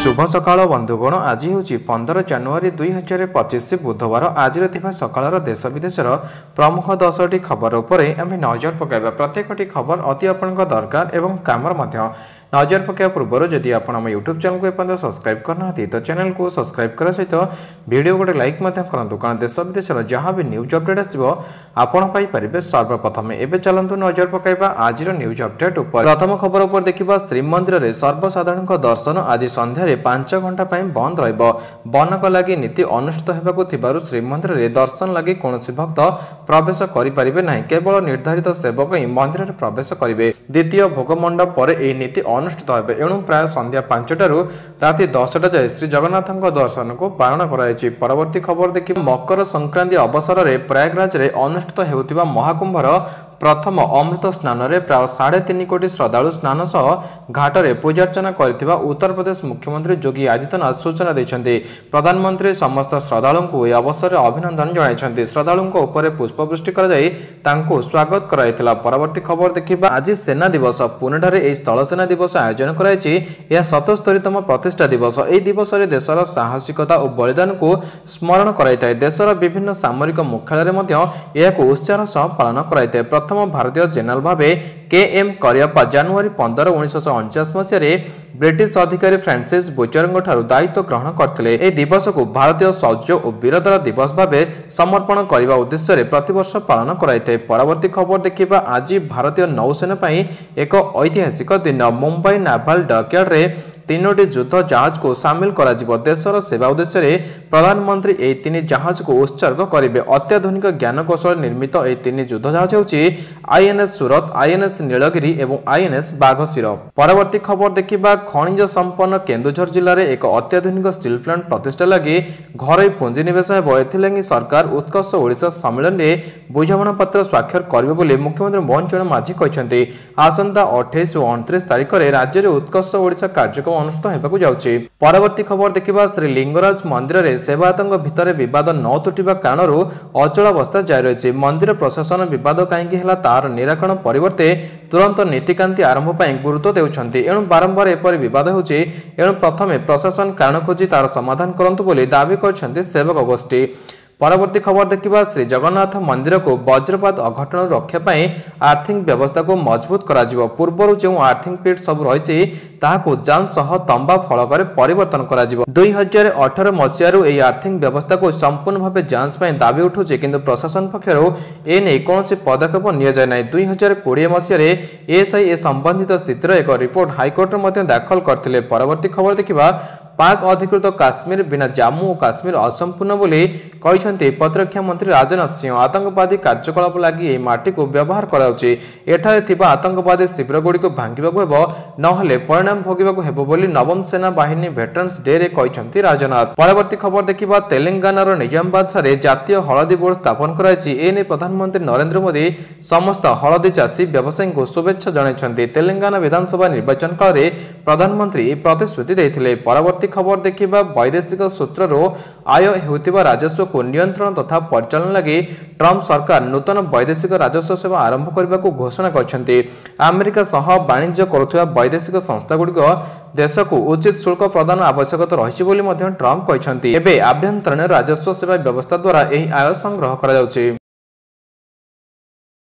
शुभ सकाळ बंधुगण आज हूँ 15 जानुरी 2025 बुधवार आज सकाळ देश विदेशर प्रमुख 10टी खबर उपरे आम नजर पकाइबा। प्रत्येकटी खबर अति आपण दरकार एवं काम नजर पकाइबा पूर्व जदि आपण यूट्यूब चैनल को एपर्यंत सब्सक्राइब करना तो चैनल को सब्सक्राइब करा सहित वीडियो गोटे लाइक करूँ कारण देश विदेशर जहाँ भी न्यूज अपडेट आसो आपण पाइपर सर्वप्रथम एवं चलतु नजर पकाइबा आज न्यूज अपडेट उपर। प्रथम खबर उपर देखा श्रीमंदिर में सर्वसाधारण दर्शन आज संध्यारे 5 घंटा बंद रहिबो। बनक लगी नीति अनुष्ठित होगा श्रीमंदिर में दर्शन लगी कौन भक्त प्रवेश करें ना केवल निर्धारित सेवक ही मंदिर में प्रवेश करेंगे। द्वितीय भोगमंडप पर यह नीति अनुष्ठित हो एणु प्राय संध्या 5टारू राति 10टा जाए श्री जगन्नाथ दर्शन को पालन कर। परवर्ती खबर देखिए मकर संक्रांति अवसर में प्रयागराज में अनुष्ठित होता महाकुंभर प्रथम अमृत स्नान में प्राय 3.5 कोटी श्रद्धालु स्नान सह घाटे पूजार्चना करथिबा उत्तर प्रदेश मुख्यमंत्री योगी आदित्यनाथ सूचना देछन्ति। प्रधानमंत्री समस्त श्रद्धालु को यह अवसर में अभिनंदन जणाइछन्ति। श्रद्धालु उपर पुष्पवृष्टि कर तांको स्वागत कराइथिला। परवर्ती खबर देखिबा आज सेना दिवस पुणे एही स्थल सेना दिवस आयोजन कराइछि। यह 77तम प्रतिष्ठा दिवस। एही दिवस रे देशर साहसिकता और बलिदान को स्मरण कराइଥାଏ। देशर विभिन्न सामरिक मुख्यालय मध्ये एहाको उत्साह सह पालन कराइଥାଏ। प्रथम भारतीय जनरल भावे के.एम. करियप्पा जनवरी 15 1949 मसीह ब्रिटिश अधिकारी फ्रांसिस बुचरंग दायित्व ग्रहण करथिले। ए दिवस को भारतीय शौर्य और वीरतार दिवस भावे समर्पण करने उद्देश्य रे प्रतिवर्ष पालन कराइଥାଏ। परवर्ती खबर देखिबा आज भारतीय नौसेना पई एक ऐतिहासिक दिन। मुंबई नाभाल डकयार्ड रे 3टी युद्ध जहाज को सामिल करा जिवो। देशर सेवा उद्देश्य रे प्रधानमंत्री एही 3 जहाज को उत्सर्ग करेंगे। अत्याधुनिक ज्ञान कौशल निर्मित एही 3 युद्ध जहाज होची आईएनएस सूरत, आईएनएस नीलगिरी एवं आईएनएस बाघशिर। परवर्ती खबर देखिबा खनिज संपन्न केन्दुझर जिले में एक अत्याधुनिक स्टील प्लांट प्रतिष्ठा लगी घर पुंजीनिवेश हेबो। एथिलागि सरकार उत्कर्ष ओडिशा सम्मेलन में बुझामणा पत्र स्वाक्षर करिवे बोली मुख्यमंत्री मोहन चरण माझी कहछन्ति। आसंता 28 और 29 तारिख में राज्य में उत्कर्ष ओडिशा कार्यक्रम अनुष्ठित हेबाकु जाउछि। परवर्ती खबर देखिबा श्री लिंगराज मंदिर में सेवायतंक भितर विवाद न तुटिबा कारणरू अचलावस्था जारी रहिछि। मंदिर प्रशासन विवाद कहीं है तार निराकरण परिवर्ते तुरंत नीतिकांति आरंभ पर गुरुत्व देउछन्ति। एणु बारंबार एपरि विवाद होछि। एणु प्रथमे प्रशासन कारण खोजी तार समाधान करंतु बोली दाबी करछन्ति सेवक गोष्ठी। परवर्ती खबर देखिबा श्री जगन्नाथ मंदिर को वज्रपात अघटन रक्षा पाई आर्थिक व्यवस्था को मजबूत करा जिवो। पूर्वरु जो आर्थिक पीठ सब रहिछि ताहाको जांच सह तंबा फलक रे परिवर्तन करा जिवो। 2018 मसियारु एही आर्थिक व्यवस्था को संपूर्ण भावे जांच पाई दाबी उठुछि किंतु प्रशासन पक्षरु ए नै कोनोसी पदक्षेप निया जाय नै। 2020 मसिया रे एएसआई ए संबंधित स्थितिर एक रिपोर्ट हाईकोर्ट मध्ये दाखल करथिले। परवर्ती खबर देखिबा पाक अधिकृत काश्मीर बिना जम्मू और काश्मीर असंपूर्ण बोली कहते प्रतिरक्षा मंत्री राजनाथ सिंह। आतंकवादी कार्यकलाप लगी यह माटी को व्यवहार कराउछि। एठारे थिबा आतंकवादी शिविर गुड़ी को भांगिबाकु हेबो नहले परिणाम भोगिबाकु हेबो बोली नवम सेना बाहिनी भेटरन्स डे रे कहते राजनाथ। परवर्ती खबर देखिबा तेलंगानार निजामाबाद ठारे जातीय हलदी बोर्ड स्थापन कराइछि। एने प्रधानमंत्री नरेंद्र मोदी समस्त हलदी चाषी व्यवसायी को शुभेच्छा जणाइछन्ति। तेलंगाना विधानसभा निर्वाचन काल रे प्रधानमंत्री प्रतिश्रुति देथिले। परवर्ती खबर देखिबा वैदेशिक सूत्ररो आय हेउतिबा राजस्व को नियंत्रण तथा परिचालन लगी ट्रम्प सरकार नूतन वैदेशिक राजस्व सेवा आरंभ करने को घोषणा करछन्ति। अमेरिका सह वाणिज्य करुवा वैदेशिक संस्था गुड़िक देश को उचित शुल्क प्रदान आवश्यकता रही बोली ट्रम्प कहछन्ति। एबे आभ्यंतरीण राजस्व सेवा व्यवस्था द्वारा यही आय संग्रह करा जाउछि।